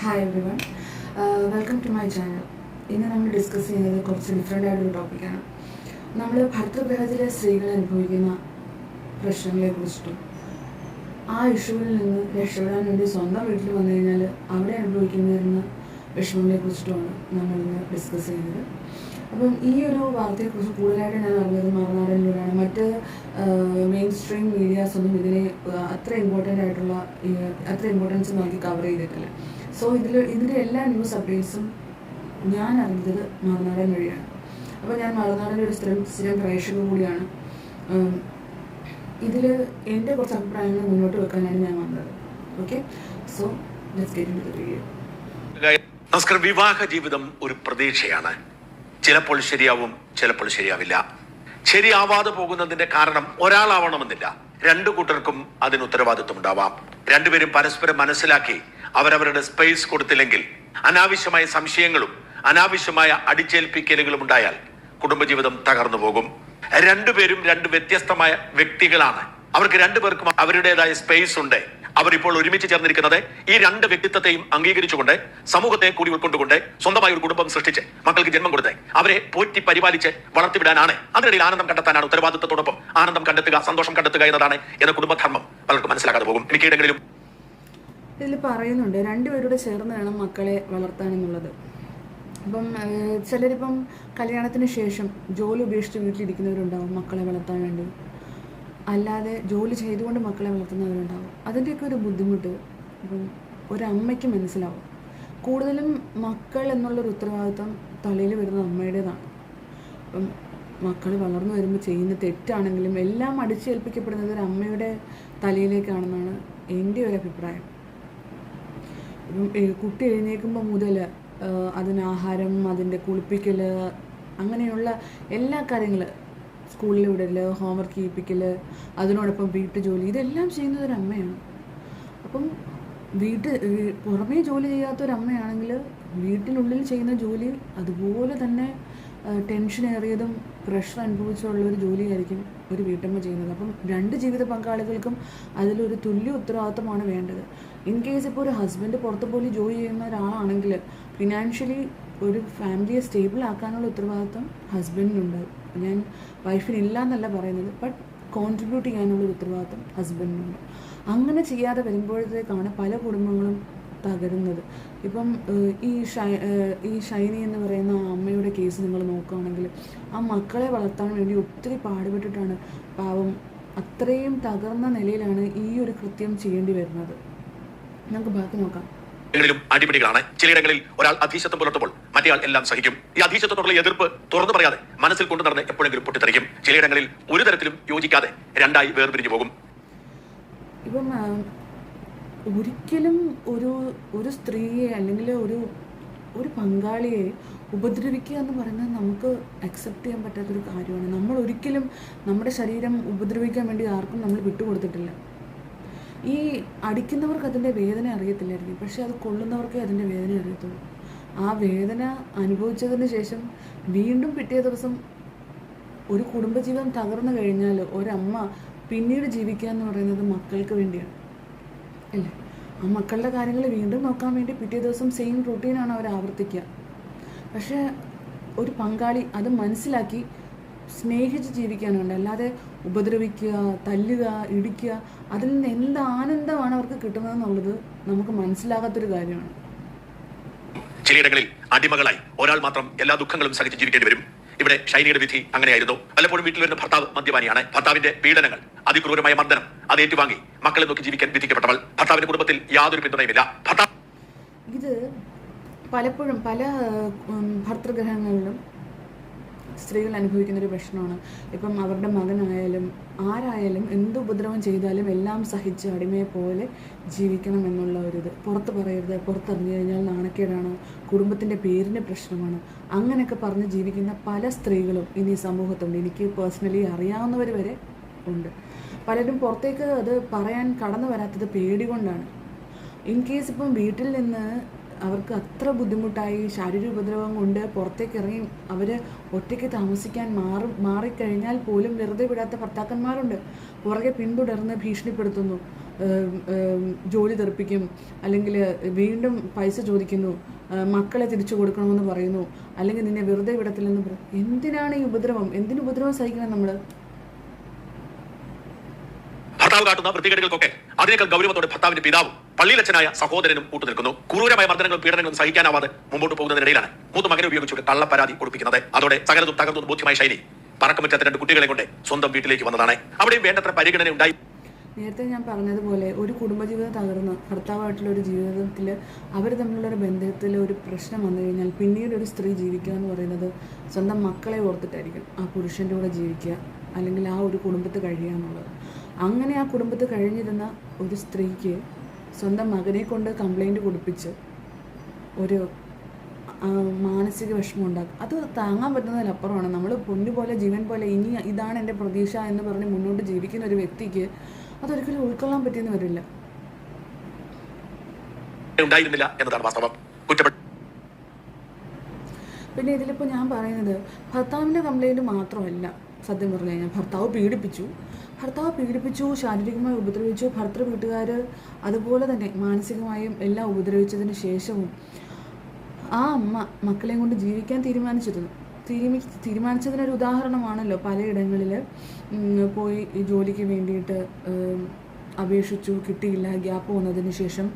Hi everyone, welcome to my channel. ഇന്ന് നമ്മൾ discuss ചെയ്യുന്നത് കുറച്ച് ഡിഫറെൻ്റ് ആയിട്ടൊരു ടോപ്പിക്കാണ്. നമ്മൾ ഭർതൃഗ്രഹത്തിലെ സ്ത്രീകൾ അനുഭവിക്കുന്ന പ്രശ്നങ്ങളെക്കുറിച്ചിട്ടും ആ ഇഷ്യൂവിൽ നിന്ന് രക്ഷപ്പെടാൻ വേണ്ടി സ്വന്തം വീട്ടിൽ വന്നു കഴിഞ്ഞാൽ അവിടെ അനുഭവിക്കുന്നതിന് വിഷമങ്ങളെക്കുറിച്ചിട്ടുമാണ് നമ്മളിന്ന് ഡിസ്കസ് ചെയ്യുന്നത്. അപ്പം ഈ ഒരു വാർത്തയെക്കുറിച്ച് കൂടുതലായിട്ട് ഞാൻ അറിഞ്ഞത് മറുനാടനിലൂടെയാണ്. മറ്റ് മെയിൻ സ്ട്രീം മീഡിയാസൊന്നും ഇതിനെ അത്ര ഇമ്പോർട്ടൻസ് നോക്കി കവർ ചെയ്തിട്ടില്ല. സോ ഇതിൻ്റെ എല്ലാ ന്യൂസ് അപ്ഡേറ്റ്സും ഞാൻ അറിഞ്ഞത് മറുനാടൻ വഴിയാണ്. അപ്പോൾ ഞാൻ മറുനാടൻ്റെ ഒരു സ്ഥിരം പ്രേക്ഷകൻ കൂടിയാണ്. ഇതിൽ എൻ്റെ കുറച്ച് അഭിപ്രായങ്ങൾ മുന്നോട്ട് വെക്കാനാണ് ഞാൻ വന്നത്. Okay, so let's get into the video. നമസ്കാരം. വിവാഹ ജീവിതം ഒരു പ്രതീക്ഷയാണ്. ചിലപ്പോൾ ശരിയാവും, ചിലപ്പോൾ ശരിയാവില്ല. ശരിയാവാതെ പോകുന്നതിന്റെ കാരണം ഒരാളാവണമെന്നില്ല. രണ്ടു കൂട്ടർക്കും അതിന് ഉത്തരവാദിത്വം ഉണ്ടാവാം. രണ്ടുപേരും പരസ്പരം മനസ്സിലാക്കി അവരവരുടെ സ്പേസ് കൊടുത്തില്ലെങ്കിൽ അനാവശ്യമായ സംശയങ്ങളും അനാവശ്യമായ അടിച്ചേൽപ്പിക്കലുകളും ഉണ്ടായാൽ കുടുംബജീവിതം തകർന്നു പോകും. രണ്ടുപേരും രണ്ട് വ്യത്യസ്തമായ വ്യക്തികളാണ്. അവർക്ക് രണ്ടുപേർക്കും അവരുടേതായ സ്പേസ് ഉണ്ട്. അവരിപ്പോൾ ഒരുമിച്ച് ചേർന്നിരിക്കുന്നത് ഈ രണ്ട് വ്യക്തിത്വത്തെയും അംഗീകരിച്ചുകൊണ്ട് സമൂഹത്തെ കൂടി ഉൾക്കൊണ്ടുകൊണ്ട് സ്വന്തമായ ഒരു കുടുംബം സൃഷ്ടിച്ച് മക്കൾക്ക് ജന്മം കൊടുത്ത് അവരെ പോറ്റി പരിപാലിച്ച് വളർത്തിവിടാനാണ്. അതിനിടയിൽ ആനന്ദം കണ്ടെത്താനാണ്. ഉത്തരവാദിത്വത്തോടൊപ്പം ആനന്ദം കണ്ടെത്തുക, സന്തോഷം കണ്ടെത്തുക എന്നതാണ് എന്ന കുടുംബധർമ്മം പലർക്കും മനസ്സിലാക്കാതെ പോകും. മിക്കയിടങ്ങളിലും ഇതിൽ പറയുന്നുണ്ട് രണ്ടുപേരുടെ ചേർന്ന് വേണം മക്കളെ വളർത്താനെന്നുള്ളത്. അപ്പം ചിലരിപ്പം കല്യാണത്തിന് ശേഷം ജോലി ഉപേക്ഷിച്ച് വീട്ടിലിരിക്കുന്നവരുണ്ടാവും മക്കളെ വളർത്താൻ വേണ്ടി. അല്ലാതെ ജോലി ചെയ്തുകൊണ്ട് മക്കളെ വളർത്തുന്നവരുണ്ടാവും. അതിൻ്റെയൊക്കെ ഒരു ബുദ്ധിമുട്ട് ഇപ്പം ഒരമ്മയ്ക്ക് മനസ്സിലാവും. കൂടുതലും മക്കൾ എന്നുള്ളൊരു ഉത്തരവാദിത്വം തലയിൽ വരുന്നത് അമ്മയുടേതാണ്. ഇപ്പം മക്കൾ വളർന്നു വരുമ്പോൾ ചെയ്യുന്ന തെറ്റാണെങ്കിലും എല്ലാം അടിച്ചേൽപ്പിക്കപ്പെടുന്നത് ഒരു അമ്മയുടെ തലയിലേക്കാണെന്നാണ് എൻ്റെ ഒരു അഭിപ്രായം. ഇപ്പം കുട്ടി എഴുന്നേൽക്കുമ്പോൾ മുതൽ അതിന് ആഹാരം, അതിൻ്റെ കുളിപ്പിക്കൽ, അങ്ങനെയുള്ള എല്ലാ കാര്യങ്ങൾ, സ്കൂളിൽ വിടൽ, ഹോംവർക്ക് ചെയ്യിപ്പിക്കൽ, അതിനോടൊപ്പം വീട്ടുജോലി, ഇതെല്ലാം ചെയ്യുന്നത് ഒരു അമ്മയാണ്. അപ്പം പുറമേ ജോലി ചെയ്യാത്തൊരമ്മയാണെങ്കിൽ വീട്ടിനുള്ളിൽ ചെയ്യുന്ന ജോലി അതുപോലെ തന്നെ ടെൻഷനേറിയതും പ്രഷർ അനുഭവിച്ചുള്ളൊരു ജോലിയായിരിക്കും ഒരു വീട്ടമ്മ ചെയ്യുന്നത്. അപ്പം രണ്ട് ജീവിത പങ്കാളികൾക്കും അതിലൊരു തുല്യ ഉത്തരവാദിത്തമാണ് വേണ്ടത്. ഇൻ കേസ് ഇപ്പോൾ ഒരു ഹസ്ബൻഡ് പുറത്ത് പോയി ജോലി ചെയ്യുന്ന ഒരാളാണെങ്കിൽ ഫിനാൻഷ്യലി ഒരു ഫാമിലിയെ സ്റ്റേബിൾ ആക്കാനുള്ള ഉത്തരവാദിത്തം ഹസ്ബൻഡിനുണ്ടാകും. ഞാൻ വൈഫിനില്ല എന്നല്ല പറയുന്നത്, ബട്ട് കോൺട്രിബ്യൂട്ട് ചെയ്യാനുള്ള ഉത്തരവാദിത്തം ഹസ്ബൻഡിനുണ്ട്. അങ്ങനെ ചെയ്യാതെ വരുമ്പോഴത്തേക്കാണ് പല കുടുംബങ്ങളും തകരുന്നത്. ഇപ്പം ഈ ഷൈനി എന്ന് പറയുന്ന അമ്മയുടെ കേസ് നിങ്ങൾ നോക്കുകയാണെങ്കിൽ ആ മക്കളെ വളർത്താൻ വേണ്ടി ഒത്തിരി പാടുപെട്ടിട്ടാണ് പാവം അത്രയും തകർന്ന നിലയിലാണ് ഈ ഒരു കൃത്യം ചെയ്യേണ്ടി വരുന്നത്. നമുക്ക് ബാക്കി നോക്കാം. അടിപിടികളാണ്. ചിലയിടങ്ങളിൽ ഒരാൾ അധീശത്വം പുലർത്തുമ്പോൾ മറ്റേയാൾ എല്ലാം സഹിക്കും. ഈ അധീശത്വത്തോടുള്ള എതിർപ്പ് തുറന്നു പറയാതെ മനസ്സിൽ കൊണ്ടു നടന്ന് എപ്പോഴെങ്കിലും പൊട്ടിത്തെറിക്കും. ചിലയിടങ്ങളിൽ ഒരു തരത്തിലും യോജിക്കാതെ രണ്ടായി വേർപിരിഞ്ഞു പോകും. ഇപ്പം ഒരിക്കലും ഒരു സ്ത്രീയെ അല്ലെങ്കിൽ ഒരു പങ്കാളിയെ ഉപദ്രവിക്കുക എന്ന് പറയുന്നത് നമുക്ക് അക്സെപ്റ്റ് ചെയ്യാൻ പറ്റാത്തൊരു കാര്യമാണ്. നമ്മൾ ഒരിക്കലും നമ്മുടെ ശരീരം ഉപദ്രവിക്കാൻ വേണ്ടി ആർക്കും നമ്മൾ വിട്ടുകൊടുത്തിട്ടില്ല. ഈ അടിക്കുന്നവർക്ക് അതിൻ്റെ വേദന അറിയത്തില്ലായിരിക്കും, പക്ഷെ അത് കൊള്ളുന്നവർക്കേ അതിൻ്റെ വേദന അറിയത്തുള്ളൂ. ആ വേദന അനുഭവിച്ചതിന് ശേഷം വീണ്ടും പിറ്റേ ദിവസം ഒരു കുടുംബജീവിതം തകർന്നു കഴിഞ്ഞാൽ ഒരമ്മ പിന്നീട് ജീവിക്കുക എന്ന് പറയുന്നത് മക്കൾക്ക് വേണ്ടിയാണ് അല്ലേ? ആ മക്കളുടെ കാര്യങ്ങൾ വീണ്ടും നോക്കാൻ വേണ്ടി പിറ്റേ ദിവസം സെയിം റൂട്ടീനാണ് അവർ ആവർത്തിക്കുക. പക്ഷേ ഒരു പങ്കാളി അത് മനസ്സിലാക്കി സ്നേഹിച്ച് ജീവിക്കാനുണ്ട്. അല്ലാതെ ഉപദ്രവിക്കുക, തല്ലുക, ഇടിക്കുക, അതിൽ നിന്ന് എന്ത് ആനന്ദമാണ് അവർക്ക് കിട്ടുന്നതെന്നുള്ളത് നമുക്ക് മനസ്സിലാകാത്തൊരു കാര്യമാണ്. ചിലയിടങ്ങളിൽ അടിമകളായി ഒരാൾ മാത്രം എല്ലാ ദുഃഖങ്ങളും സഹിച്ച് ജീവിക്കേണ്ടി വരും. ഇവിടെ ഷൈനിയുടെ വിധി അങ്ങനെയായിരുന്നു. പലപ്പോഴും വീട്ടിൽ വരുന്ന ഭർത്താവ് മദ്യപാനിയാണ്. ഭർത്താവിന്റെ പീഡനങ്ങൾ, അതിക്രൂരമായ മർദ്ദനം അത് ഏറ്റുവാങ്ങി മക്കളെ നോക്കി ജീവിക്കാൻ വിധിക്കപ്പെട്ടവൾ. ഭർത്താവിന്റെ കുടുംബത്തിൽ യാതൊരു പിന്തുണയുമില്ല. ഇത് പലപ്പോഴും പല ഭർതൃഗ്രഹങ്ങളിലും സ്ത്രീകൾ അനുഭവിക്കുന്നൊരു പ്രശ്നമാണ്. ഇപ്പം അവരുടെ മകനായാലും ആരായാലും എന്ത് ഉപദ്രവം ചെയ്താലും എല്ലാം സഹിച്ച് അടിമയെ പോലെ ജീവിക്കണം എന്നുള്ള ഒരിത്. പുറത്ത് പറയരുത്, പുറത്തറിഞ്ഞു കഴിഞ്ഞാൽ നാണക്കേടാണ്, കുടുംബത്തിൻ്റെ പേരിന് പ്രശ്നമാണ്, അങ്ങനെയൊക്കെ പറഞ്ഞ് ജീവിക്കുന്ന പല സ്ത്രീകളും ഇനി സമൂഹത്തുണ്ട്. എനിക്ക് പേഴ്സണലി അറിയാവുന്നവർ വരെ ഉണ്ട്. പലരും പുറത്തേക്ക് അത് പറയാൻ കടന്നു വരാത്തത് പേടി കൊണ്ടാണ്. ഇൻ കേസ് ഇപ്പം വീട്ടിൽ നിന്ന് അവർക്ക് അത്ര ബുദ്ധിമുട്ടായി ശാരീരിക ഉപദ്രവം കൊണ്ട് പുറത്തേക്ക് ഇറങ്ങി അവർ ഒറ്റയ്ക്ക് താമസിക്കാൻ മാറിക്കഴിഞ്ഞാൽ പോലും വെറുതെ വിടാത്ത ഭർത്താക്കന്മാരുണ്ട്. പുറകെ പിന്തുടർന്ന് ഭീഷണിപ്പെടുത്തുന്നു. ജോലി തെറിപ്പിക്കും, അല്ലെങ്കിൽ വീണ്ടും പൈസ ചോദിക്കുന്നു, മക്കളെ തിരിച്ചു കൊടുക്കണമെന്ന് പറയുന്നു, അല്ലെങ്കിൽ നിന്നെ വെറുതെ വിടത്തില്ലെന്ന് പറയും. എന്തിനാണ് ഈ ഉപദ്രവം? എന്തിന് ഉപദ്രവം സഹിക്കണം നമ്മൾ? ഭർത്താവ് കാട്ടുന്ന വൃത്തികേടുകൾക്കൊക്കെ അതിനേക്കാൾ ഗൗരവത്തോടെ ഭർത്താവിന്റെ പിതാവും പള്ളിയിലച്ഛനായ സഹോദരനും കൂട്ടുനിൽക്കുന്നു. ക്രൂരമായ മർദ്ദനങ്ങളും പീഡനങ്ങളും സഹിക്കാനാവാതെ മുമ്പോട്ട് പോകുന്നതിനിടയിലാണ് മൂത്ത മകനെ ഉപയോഗിച്ചുകൊണ്ട് കള്ളപ്പരാതി കൊടുപ്പിക്കുന്നത്. അതോടെ സകലതും തകർന്നു ബോധ്യമായ ശൈലി പറക്കമുറ്റാത്ത 2 കുട്ടികളെ കൊണ്ട് സ്വന്തം വീട്ടിലേക്ക് വന്നതാണ്. അവിടെയും വേണ്ടത്ര പരിഗണന ഉണ്ടായി. നേരത്തെ ഞാൻ പറഞ്ഞതുപോലെ ഒരു കുടുംബജീവിതം തകർന്ന് ഭർത്താവായിട്ടുള്ള ഒരു ജീവിതത്തിൽ അവർ തമ്മിലുള്ളൊരു ബന്ധത്തിൽ ഒരു പ്രശ്നം വന്നു കഴിഞ്ഞാൽ പിന്നീട് ഒരു സ്ത്രീ ജീവിക്കുക എന്ന് പറയുന്നത് സ്വന്തം മക്കളെ ഓർത്തിട്ടായിരിക്കും. ആ പുരുഷൻ്റെ കൂടെ ജീവിക്കുക, അല്ലെങ്കിൽ ആ ഒരു കുടുംബത്തിൽ കഴിയുക എന്നുള്ളത്. അങ്ങനെ ആ കുടുംബത്തിൽ കഴിഞ്ഞിരുന്ന ഒരു സ്ത്രീക്ക് സ്വന്തം മകനെ കൊണ്ട് കംപ്ലൈൻറ്റ് കൊടുപ്പിച്ച് ഒരു മാനസിക വിഷമം ഉണ്ടാക്കും. അത് താങ്ങാൻ പറ്റുന്നതിലപ്പുറമാണ്. നമ്മൾ പൊന്നുപോലെ ജീവൻ പോലെ ഇനി ഇതാണ് എൻ്റെ പ്രതീക്ഷ എന്ന് പറഞ്ഞ് മുന്നോട്ട് ജീവിക്കുന്ന ഒരു വ്യക്തിക്ക് അതൊരിക്കലും ഉൾക്കൊള്ളാൻ പറ്റിയെന്ന് വരില്ല. ഉണ്ടായിരുന്നില്ല എന്നതാണ് വാസ്തവം. പിന്നെ ഇതിലിപ്പോൾ ഞാൻ പറയുന്നത് ഭർത്താവിൻ്റെ കംപ്ലൈൻറ്റ് മാത്രമല്ല. സത്യം പറഞ്ഞു കഴിഞ്ഞാൽ ഭർത്താവ് പീഡിപ്പിച്ചു, ശാരീരികമായി ഉപദ്രവിച്ചു, ഭർത്തൃ വീട്ടുകാർ അതുപോലെ തന്നെ മാനസികമായും എല്ലാം ഉപദ്രവിച്ചതിന് ശേഷവും ആ അമ്മ മക്കളെയും കൊണ്ട് ജീവിക്കാൻ തീരുമാനിച്ചതിനൊരു ഉദാഹരണമാണല്ലോ. പലയിടങ്ങളിൽ പോയി ജോലിക്ക് വേണ്ടിയിട്ട് അപേക്ഷിച്ചു, കിട്ടിയില്ല. ഗ്യാപ്പ് വന്നതിന് ശേഷം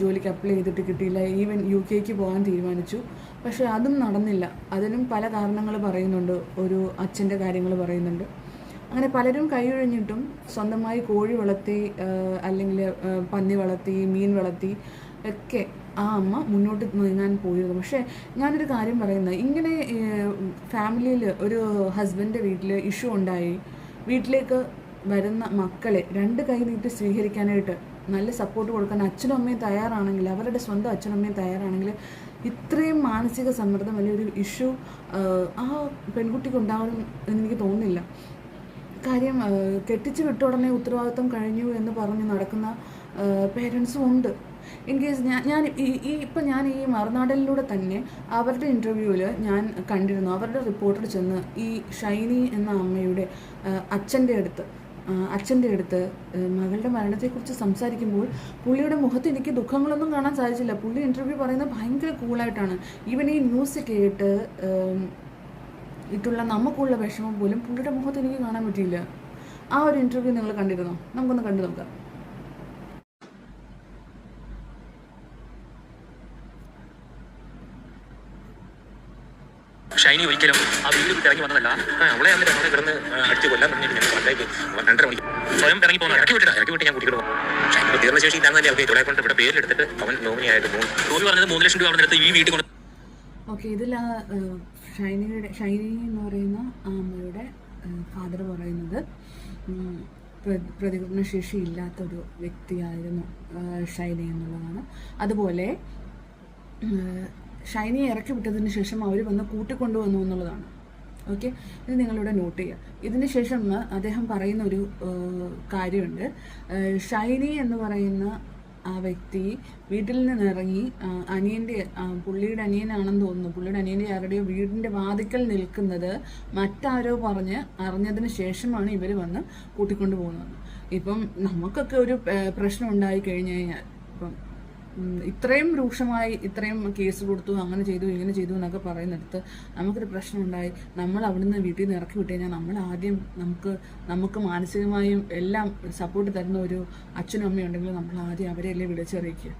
ജോലിക്ക് അപ്ലൈ ചെയ്തിട്ട് കിട്ടിയില്ല. ഈവൻ UK പോകാൻ തീരുമാനിച്ചു, പക്ഷേ അതും നടന്നില്ല. അതിനും പല കാരണങ്ങൾ പറയുന്നുണ്ട്. ഒരു അച്ഛൻ്റെ കാര്യങ്ങൾ പറയുന്നുണ്ട്. അങ്ങനെ പലരും കൈയൊഴിഞ്ഞിട്ടും സ്വന്തമായി കോഴി വളർത്തി, അല്ലെങ്കിൽ പന്നി വളർത്തി, മീൻ വളർത്തി ഒക്കെ ആ അമ്മ മുന്നോട്ട് നീങ്ങാൻ പോയിരുന്നു. പക്ഷേ ഞാനൊരു കാര്യം പറയുന്നത്, ഇങ്ങനെ ഫാമിലിയിൽ ഒരു ഹസ്ബൻഡിൻ്റെ വീട്ടിൽ ഇഷ്യൂ ഉണ്ടായി, വീട്ടിലേക്ക് വരുന്ന മക്കളെ 2 കൈ നീട്ടി സ്വീകരിക്കാനായിട്ട് നല്ല സപ്പോർട്ട് കൊടുക്കാൻ അച്ഛനും അമ്മയും തയ്യാറാണെങ്കിൽ, അവരുടെ സ്വന്തം അച്ഛനും അമ്മയും തയ്യാറാണെങ്കിൽ ഇത്രയും മാനസിക സമ്മർദ്ദം വലിയൊരു ഇഷ്യൂ ആ പെൺകുട്ടിക്ക് ഉണ്ടാകും എന്നെനിക്ക് തോന്നുന്നില്ല. കാര്യം കെട്ടിച്ച് വിട്ട ഉടനെ ഉത്തരവാദിത്വം കഴിഞ്ഞു എന്ന് പറഞ്ഞ് നടക്കുന്ന പേരൻസും ഉണ്ട്. ഇൻ കേസ് ഞാൻ ഈ മറുനാടലിലൂടെ തന്നെ അവരുടെ ഇൻ്റർവ്യൂവിൽ ഞാൻ കണ്ടിരുന്നു. അവരുടെ റിപ്പോർട്ടർ ചെന്ന് ഈ ഷൈനി എന്ന അമ്മയുടെ അച്ഛൻ്റെ അടുത്ത് മകളുടെ മരണത്തെക്കുറിച്ച് സംസാരിക്കുമ്പോൾ പുള്ളിയുടെ മുഖത്ത് എനിക്ക് ദുഃഖങ്ങളൊന്നും കാണാൻ സാധിച്ചില്ല. പുള്ളി ഇൻ്റർവ്യൂ പറയുന്നത് ഭയങ്കര കൂളായിട്ടാണ്. ഈവൻ ഈ ന്യൂസ് കേട്ട് ഇട്ടുള്ള നമുക്കുള്ള വിഷമം പോലും പുള്ളിയുടെ മുഖത്ത് എനിക്ക് കാണാൻ പറ്റിയില്ല. ആ ഒരു ഇൻ്റർവ്യൂ നിങ്ങൾ കണ്ടിരുന്നോ? നമുക്കൊന്ന് കണ്ടു നോക്കാം. ഷൈനി ഒരിക്കലും ആ വീട് വിട്ട് ഇറങ്ങി വന്നതല്ല. അവളെ എന്നിട്ട് അവിടെ കിടന്ന് അടിച്ച് കൊല്ലാൻ തുടങ്ങിയിട്ട് ഞങ്ങൾ വണ്ടേക്ക് 2:30 മണിക്ക് സ്വയം ഇറങ്ങി പോകുന്നത്. ഇറക്കി വിട്ട് ഞാൻ കുട്ടികൾ പോകും. ഷൈനി തീർന്ന ശേഷി ഇല്ലാന്ന് തന്നെ അവരെ കൊണ്ട് ഇവിടെ പേരിലെടുത്തിട്ട് അവൻ നോമിനിയായിട്ട് തോന്നി പറഞ്ഞത് 3 ലക്ഷം രൂപ അവിടെ എടുത്ത് ഈ വീട്ടിൽ കൊണ്ട്. ഓക്കെ, ഇതിൽ ഷൈനി എന്ന് പറയുന്ന ആ അമ്മയുടെ ഫാദർ പറയുന്നത് പ്രതികരണശേഷി ഇല്ലാത്തൊരു വ്യക്തിയായിരുന്നു ഷൈനി എന്നുള്ളതാണ്. അതുപോലെ ഷൈനിയെ ഇറക്കി വിട്ടതിന് ശേഷം അവർ വന്ന് കൂട്ടിക്കൊണ്ടുവന്നു എന്നുള്ളതാണ്. ഓക്കെ, ഇത് നിങ്ങളിവിടെ നോട്ട് ചെയ്യുക. ഇതിന് ശേഷം അദ്ദേഹം പറയുന്ന ഒരു കാര്യമുണ്ട്. ഷൈനി എന്ന് പറയുന്ന ആ വ്യക്തി വീട്ടിൽ നിന്നിറങ്ങി പുള്ളിയുടെ അനിയനാണെന്ന് തോന്നുന്നു, പുള്ളിയുടെ അനിയൻ്റെ ആരുടെയോ വീടിൻ്റെ വാതിക്കൽ നിൽക്കുന്നത് മറ്റാരോ പറഞ്ഞ് അറിഞ്ഞതിന് ശേഷമാണ് ഇവർ വന്ന് കൂട്ടിക്കൊണ്ടു പോകുന്നത്. ഇപ്പം നമുക്കൊക്കെ ഒരു പ്രശ്നം ഉണ്ടായി കഴിഞ്ഞു കഴിഞ്ഞാൽ, ഇപ്പം ഇത്രയും രൂക്ഷമായി ഇത്രയും കേസ് കൊടുത്തു, അങ്ങനെ ചെയ്തു ഇങ്ങനെ ചെയ്തു എന്നൊക്കെ പറയുന്നിടത്ത് നമുക്കൊരു പ്രശ്നം ഉണ്ടായി, നമ്മൾ അവിടുന്ന് വീട്ടിൽ നിന്ന് ഇറക്കി വിട്ട് കഴിഞ്ഞാൽ നമ്മൾ ആദ്യം നമുക്ക് മാനസികമായും എല്ലാം സപ്പോർട്ട് തരുന്ന ഒരു അച്ഛനും അമ്മയും ഉണ്ടെങ്കിൽ നമ്മൾ ആദ്യം അവരെയല്ലേ വിളിച്ചറിയിക്കുക.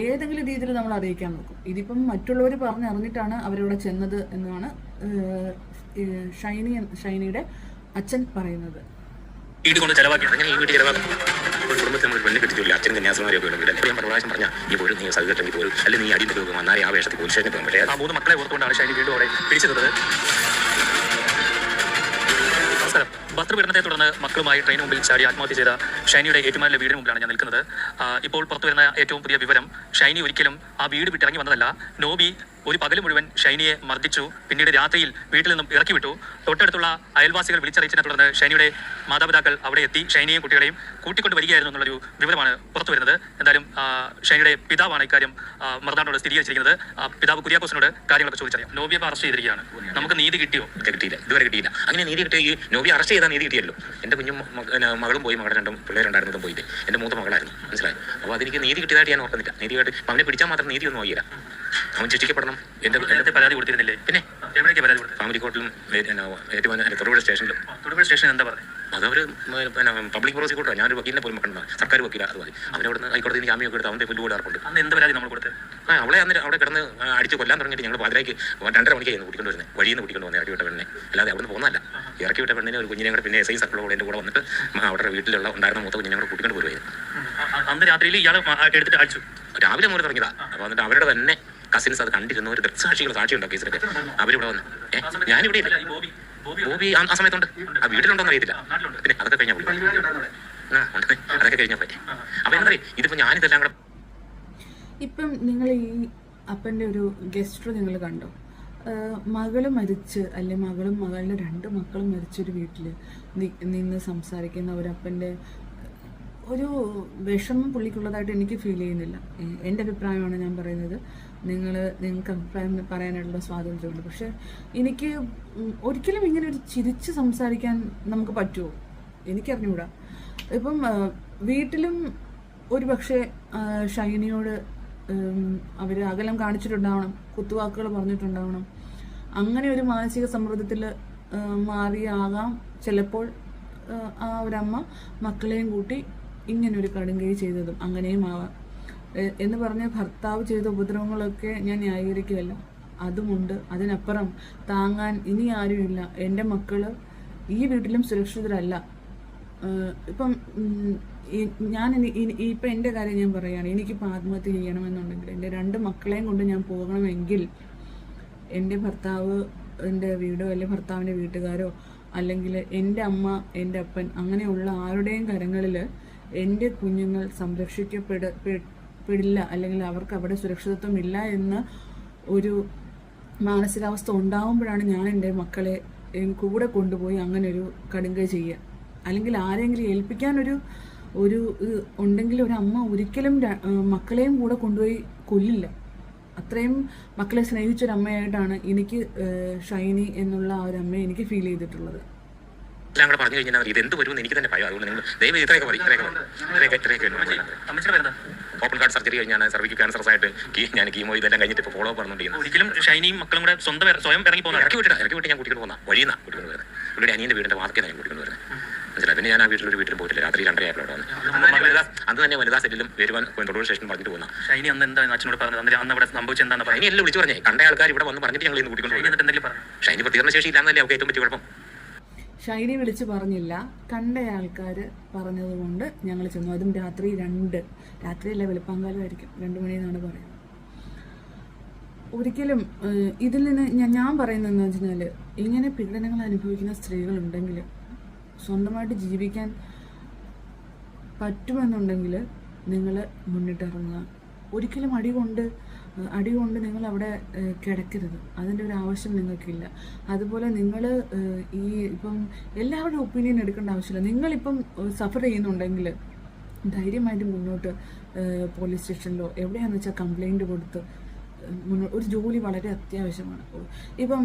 ഏതെങ്കിലും രീതിയിൽ നമ്മൾ അറിയിക്കാൻ നോക്കും. ഇതിപ്പം മറ്റുള്ളവർ പറഞ്ഞറിഞ്ഞിട്ടാണ് അവരവിടെ ചെന്നത് എന്നാണ് ഷൈനിയുടെ അച്ഛൻ പറയുന്നത്. വീട് കൊണ്ട് ചെലവാക്കി അങ്ങനെ ഈ വീട്ടിൽ ചെലവാക്കും. ഒരു കുടുംബത്തിൽ നമ്മൾ പെണ്ണ് കെട്ടിച്ചില്ല. അച്ഛനും കന്യാസ്മാരെയൊക്കെ വീട് ഞാൻ പ്രാവശ്യം പറഞ്ഞാൽ ഈ പോലും നീ സഹികെട്ടെങ്കിൽ പോലും അല്ലെങ്കിൽ നീ അടിയിൽ പോകും വന്നാൽ ആ വേഷത്തിൽ പോലും ശേഷം പക്ഷേ ആ 3 മക്കളെ ഓർത്തുകൊണ്ടാണ് ഷൈനി വീണ്ടും അവിടെ പിടിച്ചത്. നമസ്കാരം. ഭർത്തൃപീഡനത്തെ തുടർന്ന് മക്കളുമായി ട്രെയിൻ മുമ്പിൽ ചാടി ആത്മഹത്യ ചെയ്ത ഷൈനിയുടെ ഏറ്റുമാനിലെ വീടിന് മുമ്പിലാണ് ഞാൻ നിൽക്കുന്നത്. ഇപ്പോൾ പുറത്തു വരുന്ന ഏറ്റവും പുതിയ വിവരം, ഷൈനി ഒരിക്കലും ആ വീട് വിട്ടിറങ്ങി വന്നതല്ല. നോബി ഒരു പകൽ മുഴുവൻ ഷൈനിയെ മർദ്ദിച്ചു. പിന്നീട് രാത്രിയിൽ വീട്ടിൽ നിന്നും ഇറക്കി വിട്ടു. തൊട്ടടുത്തുള്ള അയൽവാസികൾ വിളിച്ചറിയിച്ചതിനെ തുടർന്ന് ഷൈനിയുടെ മാതാപിതാക്കൾ അവിടെ എത്തി ഷൈനിയെയും കുട്ടികളെയും കൂട്ടിക്കൊണ്ട് വരികയായിരുന്നു എന്നുള്ളൊരു വിവരമാണ് പുറത്തു വരുന്നത്. എന്തായാലും ഷൈനിയുടെ പിതാവാണ് ഇക്കാര്യം മറുനാടോട് സ്ഥിരീകരിച്ചിരിക്കുന്നത്. പിതാവ് കുര്യാക്കോസിനോട് കാര്യങ്ങളൊക്കെ ചോദിച്ചറിയാം. നോബിയെ അറസ്റ്റ് ചെയ്തിരിക്കുകയാണ്. നമുക്ക് നീതി കിട്ടിയോ? കിട്ടിയില്ല, ഇതുവരെ കിട്ടിയില്ല. അങ്ങനെ നീതി കിട്ടിയ ഈ നോബിയെ അറസ്റ്റ് ചെയ്താൽ നീതി കിട്ടിയല്ലോ. എൻ്റെ കുഞ്ഞും മകളും പോയി, മകളുടെ 2 പിള്ളേരുണ്ടായിരുന്നതും പോയിട്ട് എൻ്റെ മൂത്ത മകളായിരുന്നു. മനസ്സിലായി? അപ്പോൾ അതെനിക്ക് നീതി കിട്ടിയതായിട്ട് ഞാൻ ഓർക്കുന്നില്ല. നീതിയായിട്ട് അവനെ പിടിച്ചാൽ മാത്രം നീതിയൊന്നും ആയില്ല. അവൻ ശിക്ഷിക്കപ്പെടണം. നേരത്തെ പരാതി കൊടുത്തിരുന്നില്ലേ? പിന്നെ എവിടേക്ക് പരാതി കൊടുത്തത്? ഫാമിലി കോർട്ടിലും തൊടുപുഴ സ്റ്റേഷനിലും. തൊടുപുഴ സ്റ്റേഷൻ എന്താ പറഞ്ഞത്? അതവർ പബ്ലിക് പ്രോസിക്യൂട്ടറാണ്. ഞാനൊരു വക്കീലിനെ പോലും കണ്ട സർക്കാർ വക്കീല. അത് മതി. അവനവിടെ ഹൈക്കോടതിയിൽ ജാമ്യമൊക്കെ എടുത്ത് അവൻ്റെ പുല്ല് കൂടാറുണ്ട്. അന്ന് എന്ത് പരാതി നമ്മൾ കൊടുത്തത്? അവളെ അന്ന് അവിടെ കിടന്ന് അടിച്ച് കൊല്ലാൻ തുടങ്ങിയിട്ട് ഞങ്ങൾ പാതിരായ്ക്ക് 2:30 മണിക്കായിരുന്നു കൂട്ടിക്കൊണ്ട് വരുന്നത്. വഴിയിൽ നിന്ന് കൂട്ടിക്കൊണ്ട് വന്നത് ഇറക്കി വിട്ട പെണ്ണിനെ. അല്ലാതെ അവിടെ നിന്ന് പോകുന്നതല്ല. ഇറക്കി വിട്ട പെണ്ണിനെ ഒരു കുഞ്ഞിനെ കൂടെ പിന്നെ SI സർക്കിളോടെ എൻ്റെ കൂടെ വന്നിട്ട് അവരുടെ വീട്ടിലുള്ള ഉണ്ടായിരുന്ന മൂത്ത കുഞ്ഞിനെ കൂടെ കൂട്ടിക്കൊണ്ട് വരുമായിരുന്നു. അന്ന് രാത്രിയിൽ ഇയാൾ എടുത്തിട്ട് അടിച്ചു. രാവിലെ മുതൽ തുടങ്ങിയതാ. അപ്പോൾ എന്നിട്ട് അവരുടെ തന്നെ കസിൻസ് അത് കണ്ടിരുന്ന ഒരു ദൃക്സാക്ഷികൾ സാക്ഷിയുണ്ടോ കേസിലൊക്കെ അവരിവിടെ വന്ന് ഞാനിവിടെ ഇല്ല. ബോബി ആ സമയത്തുണ്ട്. ആ വീട്ടിലുണ്ടോന്ന് അറിയത്തില്ല. പിന്നെ അതൊക്കെ കഴിഞ്ഞാൽ അതൊക്കെ കഴിഞ്ഞാൽ പറ്റി. അപ്പൊ എന്താ പറയുക, ഇതിപ്പോ ഞാനിതെല്ലാം കൂടെ ഇപ്പം നിങ്ങൾ ഈ അപ്പൻ്റെ ഒരു ഗസ്റ്റർ നിങ്ങൾ കണ്ടോ? മകള് മരിച്ച് അല്ലെ മകളും മകളുടെ 2 മക്കളും മരിച്ചൊരു വീട്ടിൽ നിന്ന് സംസാരിക്കുന്ന ഒരപ്പൻ്റെ ഒരു വിഷമം പുള്ളിക്കുള്ളതായിട്ട് എനിക്ക് ഫീൽ ചെയ്യുന്നില്ല. എൻ്റെ അഭിപ്രായമാണ് ഞാൻ പറയുന്നത്. നിങ്ങൾക്ക് അഭിപ്രായം പറയാനായിട്ടുള്ള സ്വാതന്ത്ര്യമുണ്ട്. പക്ഷെ എനിക്ക് ഒരിക്കലും ഇങ്ങനെ ഒരു ചിരിച്ച് സംസാരിക്കാൻ നമുക്ക് പറ്റുമോ? എനിക്കറിഞ്ഞൂടാ. ഇപ്പം വീട്ടിലും ഒരു പക്ഷേ ഷൈനിയോട് അവർ അകലം കാണിച്ചിട്ടുണ്ടാവണം, കുത്തുവാക്കുകൾ പറഞ്ഞിട്ടുണ്ടാവണം. അങ്ങനെ ഒരു മാനസിക സമ്മർദ്ദത്തിൽ മാറിയാകാം ചിലപ്പോൾ ആ ഒരമ്മ മക്കളെയും കൂട്ടി ഇങ്ങനൊരു കടുങ്കൈ ചെയ്തതും. അങ്ങനെയും ആവാം. എന്ന് പറഞ്ഞ ഭർത്താവ് ചെയ്ത ഉപദ്രവങ്ങളൊക്കെ ഞാൻ ന്യായീകരിക്കുകയല്ല. അതുമുണ്ട്. അതിനപ്പുറം താങ്ങാൻ ഇനി ആരുമില്ല. എൻ്റെ മക്കൾ ഈ വീട്ടിലും സുരക്ഷിതരല്ല. ഇപ്പം ഞാൻ ഇപ്പം എൻ്റെ കാര്യം ഞാൻ പറയുകയാണ്. എനിക്കിപ്പോൾ ആത്മഹത്യ ചെയ്യണമെന്നുണ്ടെങ്കിൽ എൻ്റെ 2 മക്കളെയും കൊണ്ട് ഞാൻ പോകണമെങ്കിൽ എൻ്റെ ഭർത്താവ് എൻ്റെ വീടോ അല്ലെങ്കിൽ ഭർത്താവിൻ്റെ വീട്ടുകാരോ അല്ലെങ്കിൽ എൻ്റെ അമ്മ എൻ്റെ അപ്പൻ അങ്ങനെയുള്ള ആരുടെയും കരങ്ങളിൽ എൻ്റെ കുഞ്ഞുങ്ങൾ സംരക്ഷിക്കപ്പെടില്ല അല്ലെങ്കിൽ അവർക്ക് അവിടെ സുരക്ഷിതത്വം ഇല്ല എന്ന് ഒരു മാനസികാവസ്ഥ ഉണ്ടാകുമ്പോഴാണ് ഞാൻ എൻ്റെ മക്കളെ കൂടെ കൊണ്ടുപോയി അങ്ങനെ ഒരു കടുങ്കൈ ചെയ്യുക. അല്ലെങ്കിൽ ആരെങ്കിലും ഏൽപ്പിക്കാനൊരു ഉണ്ടെങ്കിൽ ഒരു അമ്മ ഒരിക്കലും മക്കളെയും കൂടെ കൊണ്ടുപോയി കൊല്ലില്ല. അത്രയും മക്കളെ സ്നേഹിച്ചൊരമ്മയായിട്ടാണ് എനിക്ക് ഷൈനി എന്നുള്ള ആ ഒരു അമ്മയെ എനിക്ക് ഫീൽ ചെയ്തിട്ടുള്ളത്. എല്ലാം കൂടെ പറഞ്ഞു കഴിഞ്ഞാൽ ഇത് എന്ത് വരുമെന്ന് എനിക്ക് തന്നെ ഭയം. അതുകൊണ്ട് നിങ്ങൾ ദയവ് ഇത്രയൊക്കെ ഓപ്പൺ ഹാർട്ട് സർജറി കഴിഞ്ഞാണ് സർവിക്കൽ ക്യാൻസർ ആയിട്ട് ഞാൻ കീമോ ഇതെല്ലാം കഴിഞ്ഞിട്ട് ഇപ്പോൾ ഫോളോ പറഞ്ഞുകൊണ്ടിരിക്കുന്നത്. ഒരിക്കലും ഷൈനിയും മക്കളും കൂടെ സ്വയം ഇറങ്ങി പോകുന്നത് ഇറക്കി വിട്ട് ഞാൻ കൂട്ടിക്കൊണ്ട് പോകുന്ന വഴിയിൽ നിന്നാണ് കൂട്ടിക്കൊണ്ട് വരുന്നത്. ഇവിടെ അനിയൻ്റെ വീടിൻ്റെ വാർത്തയാണ് ഞാൻ കൂട്ടിക്കൊണ്ട് വരുന്നത്. മനസ്സിലായി? പിന്നെ ഞാൻ ആ വീട്ടിലൊരു വീട്ടിൽ പോയിട്ടില്ല. രാത്രി 2:30 ആയപ്പോൾ അവിടെ വന്ന് അന്ന് തന്നെ വനിതാ സെറ്റിലും വരുവാൻ തൊടുപുഴ സ്റ്റേഷൻ പറഞ്ഞിട്ട് പോകുന്ന ഷൈനി അന്ന് എന്താ അച്ഛനോട് പറഞ്ഞത്? അന്ന് അവിടെ സംഭവിച്ചത് എന്താണെന്ന് പറഞ്ഞു? എല്ലാം വിളിച്ചു പറഞ്ഞേ. കണ്ട ആൾക്കാർ ഇവിടെ വന്ന് പറഞ്ഞിട്ട് ഞങ്ങൾ ഇന്ന് കൂട്ടിക്കൊണ്ട് പോകുന്നത്. ഷൈനി പ്രതികരണ ശേഷി ഇല്ലാന്നല്ലേ അവർക്ക് ഏറ്റവും വലിയ കുഴപ്പം. ഷൈനി വിളിച്ച് പറഞ്ഞില്ല, കണ്ട ആൾക്കാർ പറഞ്ഞതുകൊണ്ട് ഞങ്ങൾ ചെന്നു. അതും രാത്രിയല്ല വെളുപ്പാങ്കാലമായിരിക്കും, 2 മണിയെന്നാണ് പറയുന്നത്. ഒരിക്കലും ഇതിൽ നിന്ന് ഞാൻ പറയുന്നതെന്ന് വെച്ചാൽ ഇങ്ങനെ പീഡനങ്ങൾ അനുഭവിക്കുന്ന സ്ത്രീകളുണ്ടെങ്കിൽ സ്വന്തമായിട്ട് ജീവിക്കാൻ പറ്റുമെന്നുണ്ടെങ്കിൽ നിങ്ങൾ മുന്നിട്ടിറങ്ങുക. ഒരിക്കലും അടി കൊണ്ട് നിങ്ങൾ അവിടെ കിടക്കരുത്. അതിൻ്റെ ഒരു ആവശ്യം നിങ്ങൾക്കില്ല. അതുപോലെ നിങ്ങൾ ഇപ്പം എല്ലാവരുടെ ഒപ്പീനിയൻ എടുക്കേണ്ട ആവശ്യമില്ല. നിങ്ങളിപ്പം സഫർ ചെയ്യുന്നുണ്ടെങ്കിൽ ധൈര്യമായിട്ട് മുന്നോട്ട് പോലീസ് സ്റ്റേഷനിലോ എവിടെയാണെന്ന് വെച്ചാൽ കംപ്ലൈൻറ്റ് കൊടുത്ത് ഒരു ജോലി വളരെ അത്യാവശ്യമാണ്. ഇപ്പം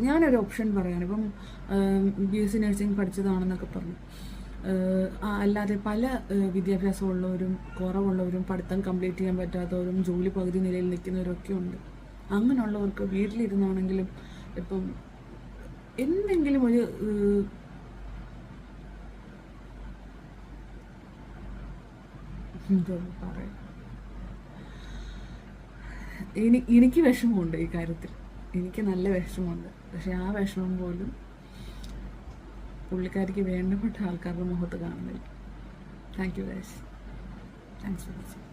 ഞാനൊരു ഓപ്ഷൻ പറയാം. ഇപ്പം BSc നഴ്സിംഗ് പഠിച്ചതാണെന്നൊക്കെ പറഞ്ഞു. അല്ലാതെ പല വിദ്യാഭ്യാസമുള്ളവരും കുറവുള്ളവരും പഠിത്തം കംപ്ലീറ്റ് ചെയ്യാൻ പറ്റാത്തവരും ജോലി പകുതി നിലയിൽ നിൽക്കുന്നവരൊക്കെ ഉണ്ട്. അങ്ങനെയുള്ളവർക്ക് വീട്ടിലിരുന്നാണെങ്കിലും ഇപ്പം എന്തെങ്കിലും ഒരു എന്താ പറയാം, എനിക്ക് വിഷമമുണ്ട് ഈ കാര്യത്തിൽ. എനിക്ക് നല്ല വിഷമമുണ്ട്. പക്ഷെ ആ വിഷമം പോലും പുള്ളിക്കാരിക്ക് വേണ്ടപ്പെട്ട ആൾക്കാരുടെ മുഖത്ത് കാണുന്നില്ല. Thank you guys. Thanks for watching.